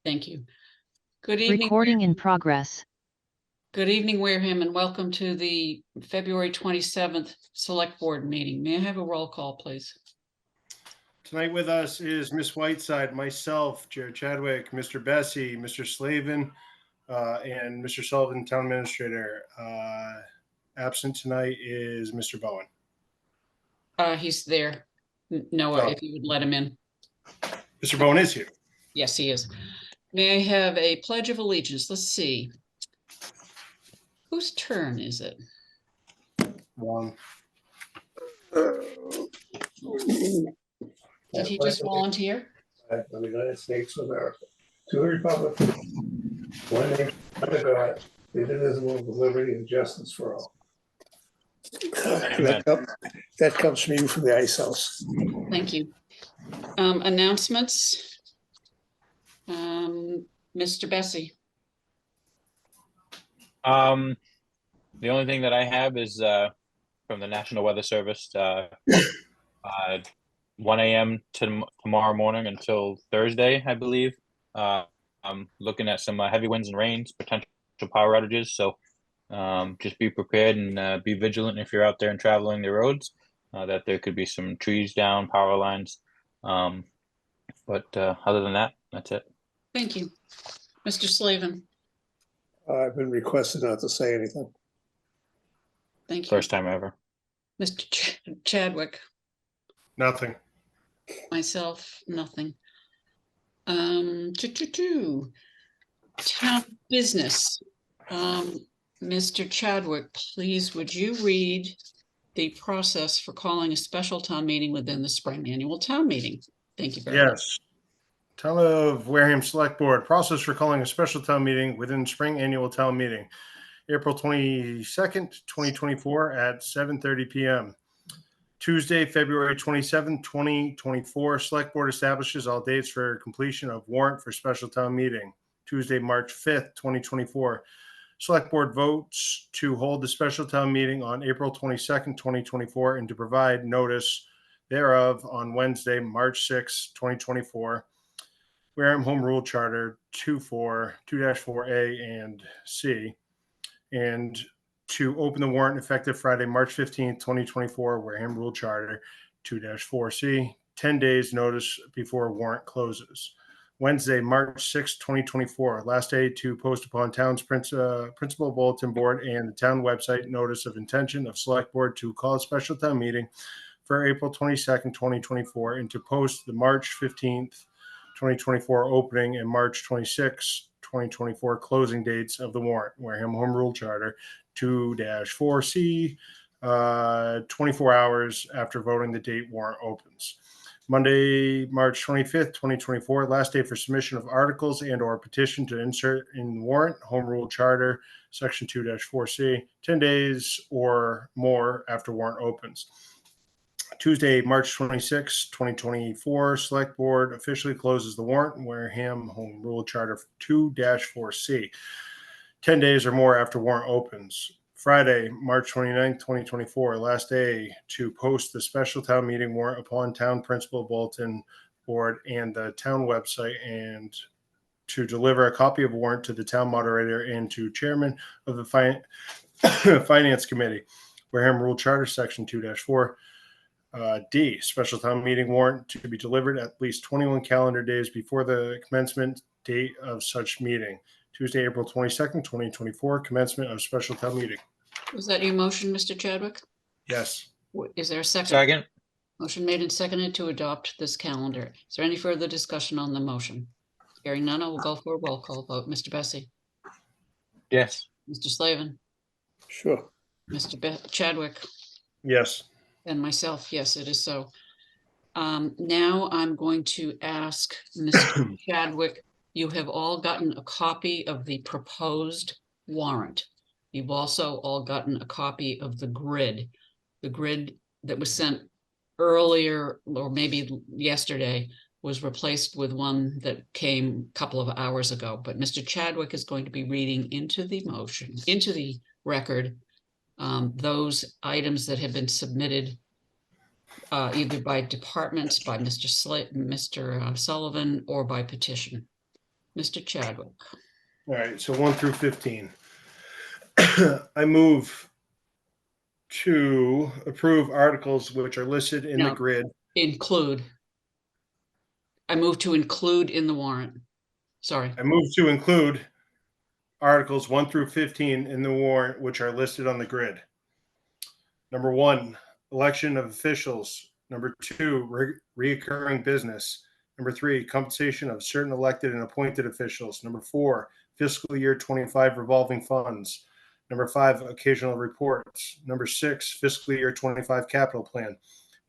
Thank you. Good evening. Recording in progress. Good evening, Wareham, and welcome to the February 27th Select Board meeting. May I have a roll call, please? Tonight with us is Ms. Whiteside, myself, Jared Chadwick, Mr. Bessie, Mr. Slavin, and Mr. Sullivan, Town Administrator. Absent tonight is Mr. Bowen. He's there. Noah, Oh. if you would let him in. Mr. Bowen is here. Yes, he is. May I have a pledge of allegiance? Let's see. Whose turn is it? One. Did he just volunteer? Of the United States of America, to the republic, one nation under God, indivisible, with liberty and justice for all. That comes from you from the Ice House. Thank you. Announcements. Mr. Bessie. The only thing that I have is from the National Weather Service, 1 a.m. tomorrow morning until Thursday, I believe. I'm looking at some heavy winds and rains, potential power outages. So just be prepared and be vigilant if you're out there and traveling the roads, that there could be some trees down, power lines. But other than that, that's it. Thank you. Mr. Slavin. I've been requested not to say anything. Thank you. First time ever. Mr. Chadwick. Nothing. Myself, nothing. Town business. Mr. Chadwick, please, would you read the process for calling a special town meeting within the spring annual town meeting? Thank you very much. Yes. Town of Wareham Select Board, process for calling a special town meeting within spring annual town meeting, April 22nd, 2024 at 7:30 p.m. Tuesday, February 27th, 2024, Select Board establishes all dates for completion of warrant for special town meeting. Tuesday, March 5th, 2024, Select Board votes to hold the special town meeting on April 22nd, 2024, and to provide notice thereof on Wednesday, March 6th, 2024. Wareham Home Rule Charter 2-4A and C, and to open the warrant effective Friday, March 15th, 2024, Wareham Rule Charter 2-4C, 10 days notice before warrant closes. Wednesday, March 6th, 2024, last day to post upon town's principal bulletin board and the town website notice of intention of Select Board to call a special town meeting for April 22nd, 2024, and to post the March 15th, 2024 opening and March 26, 2024 closing dates of the warrant. Wareham Home Rule Charter 2-4C, 24 hours after voting the date warrant opens. Monday, March 25th, 2024, last day for submission of articles and or petition to insert in warrant, Home Rule Charter, Section 2-4C, 10 days or more after warrant opens. Tuesday, March 26, 2024, Select Board officially closes the warrant, Wareham Home Rule Charter 2-4C, 10 days or more after warrant opens. Friday, March 29, 2024, last day to post the special town meeting warrant upon town principal bulletin board and the town website, and to deliver a copy of warrant to the town moderator and to chairman of the Finance Committee. Wareham Rule Charter, Section 2-4. D, special town meeting warrant to be delivered at least 21 calendar days before the commencement date of such meeting. Tuesday, April 22nd, 2024, commencement of special town meeting. Was that your motion, Mr. Chadwick? Yes. Is there a second? Second. Motion made and seconded to adopt this calendar. Is there any further discussion on the motion? Hearing none, I will go for a roll call vote. Mr. Bessie? Yes. Mr. Slavin? Sure. Mr. Chadwick? Yes. And myself, yes, it is so. Now I'm going to ask Mr. Chadwick, you have all gotten a copy of the proposed warrant. You've also all gotten a copy of the grid that was sent earlier, or maybe yesterday, was replaced with one that came a couple of hours ago. But Mr. Chadwick is going to be reading into the record, those items that have been submitted either by departments, by Mr. Sullivan, or by petition. Mr. Chadwick. All right, so 1 through 15. I move to approve articles which are listed in the No. grid. Include. I move to include in the warrant. Sorry. I move to include articles 1 through 15 in the warrant, which are listed on the grid. Number 1, election of officials. Number 2, reoccurring business. Number 3, compensation of certain elected and appointed officials. Number 4, fiscal year 25 revolving funds. Number 5, occasional reports. Number 6, fiscal year 25 capital plan.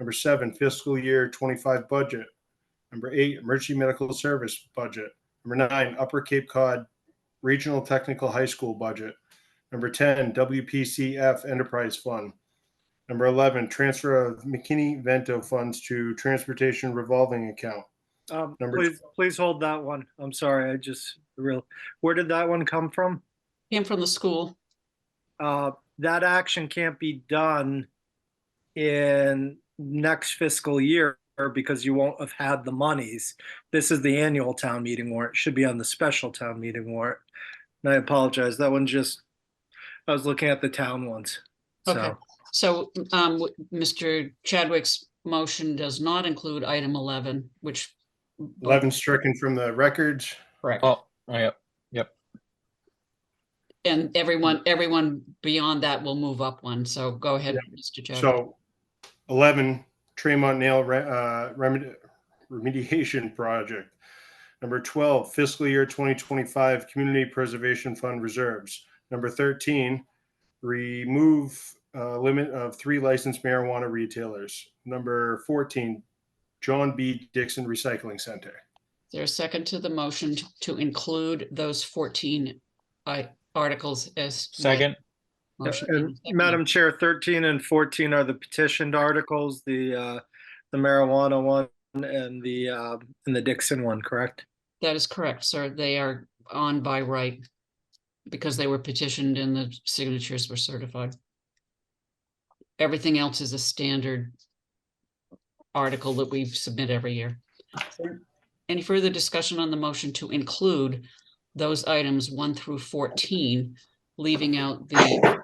Number 7, fiscal year 25 budget. Number 8, emergency medical service budget. Number 9, Upper Cape Cod Regional Technical High School budget. Number 10, WPCF Enterprise Fund. Number 11, transfer of McKinney-Vento funds to transportation revolving account. Number Please hold that one. I'm sorry, where did that one come from? Came from the school. That action can't be done in next fiscal year because you won't have had the monies. This is the annual town meeting warrant. It should be on the special town meeting warrant. And I apologize. That one I was looking at the town ones. Okay. So Mr. Chadwick's motion does not include item 11, which 11 stricken from the records. correct. Oh, yep. And everyone beyond that will move up one. So go ahead, Mr. Chadwick. So 11, Tremont Nail remediation project. Number 12, fiscal year 2025 community preservation fund reserves. Number 13, remove limit of 3 licensed marijuana retailers. Number 14, John B. Dixon Recycling Center. Is there a second to the motion to include those 14 articles as Second. motion? And Madam Chair, 13 and 14 are the petitioned articles, the marijuana one and the Dixon one, correct? That is correct, sir. They are on by right because they were petitioned and the signatures were certified. Everything else is a standard article that we submit every year. Any further discussion on the motion to include those items 1 through 14, leaving out the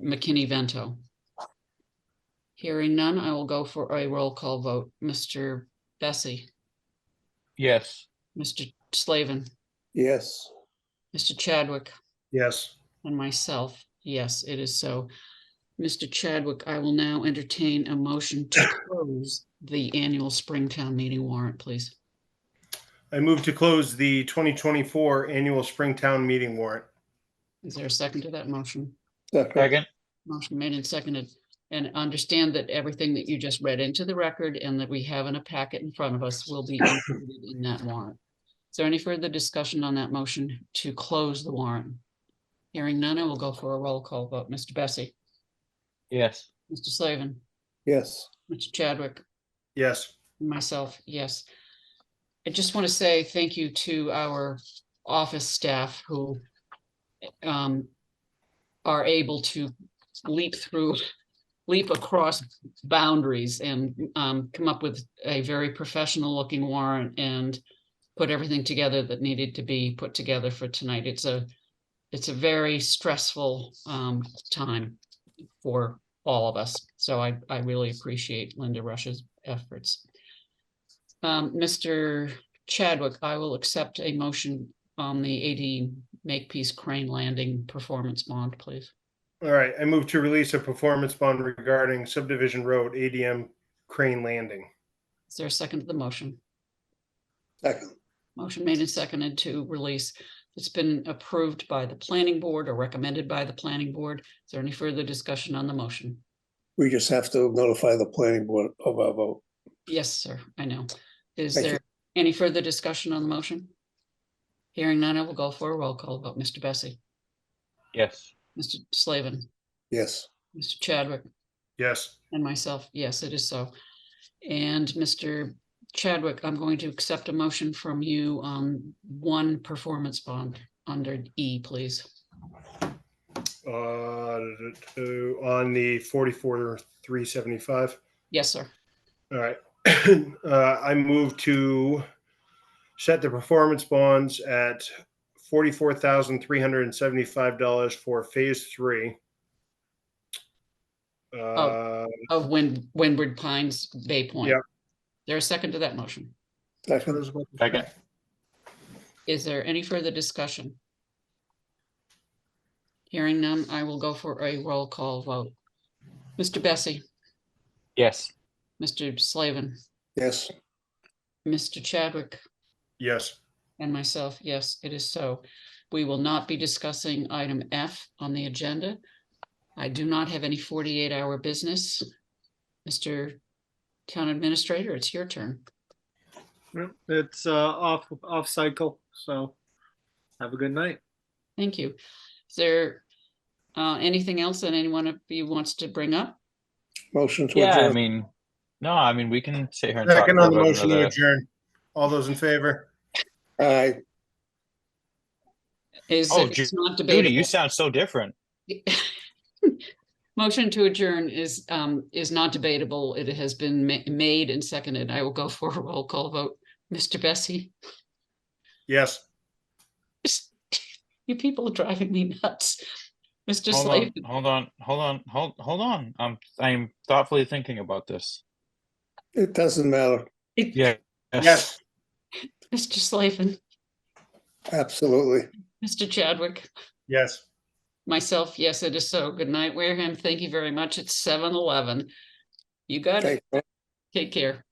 McKinney-Vento? Hearing none, I will go for a roll call vote. Mr. Bessie, Yes. Mr. Slavin, Yes. Mr. Chadwick, Yes. and myself. Yes, it is so. Mr. Chadwick, I will now entertain a motion to close the annual Springtown meeting warrant, please. I move to close the 2024 annual Springtown meeting warrant. Is there a second to that motion? Second. Motion made and seconded. And understand that everything that you just read into the record and that we have in a packet in front of us will be included in that warrant. Is there any further discussion on that motion to close the warrant? Hearing none, I will go for a roll call vote. Mr. Bessie, Yes. Mr. Slavin, Yes. Mr. Chadwick, Yes. myself, yes. I just want to say thank you to our office staff who are able to leap across boundaries and come up with a very professional looking warrant and put everything together that needed to be put together for tonight. It's a very stressful time for all of us. So I really appreciate Linda Rush's efforts. Mr. Chadwick, I will accept a motion on the AD Makepeace Crane Landing performance bond, please. All right. I move to release a performance bond regarding Subdivision Road ADM Crane Landing. Is there a second to the motion? Second. Motion made and seconded to release. It's been approved by the planning board or recommended by the planning board. Is there any further discussion on the motion? We just have to notify the planning board of our vote. Yes, sir, I know. Is Thank there you. any further discussion on the motion? Hearing none, I will go for a roll call vote. Mr. Bessie, Yes. Mr. Slavin, Yes. Mr. Chadwick, Yes. and myself. Yes, it is so. And Mr. Chadwick, I'm going to accept a motion from you on one performance bond under E, please. On the 44,375. Yes, sir. All right. I move to set the performance bonds at $44,375 for phase 3. Of Windward Pines Bay Point. Yep. There a second to that motion? Second. Second. Is there any further discussion? Hearing none, I will go for a roll call vote. Mr. Bessie, Yes. Mr. Slavin, Yes. Mr. Chadwick, Yes. and myself, yes, it is so. We will not be discussing item F on the agenda. I do not have any 48-hour business. Mr. Town Administrator, it's your turn. Well, it's off cycle, so have a good night. Thank you. Is there anything else that anyone of you wants to bring up? Motion to Yeah, I adjourn. mean, no, I mean, we can sit here and talk Second for on the about motion to another. adjourn. All those in favor? Aye. Oh, It's not Judy, debatable. you sound so different. Motion to adjourn is not debatable. It has been made and seconded. I will go for a roll call vote. Mr. Bessie, Yes. you people are driving me nuts. Mr. Slavin, Hold on. I'm thoughtfully thinking about this. It doesn't matter. Yeah. Yes. Mr. Slavin, Absolutely. Mr. Chadwick, Yes. myself, yes, it is so. Good night, Wareham. Thank you very much. It's 7:11. You got it. Thank you. Take care.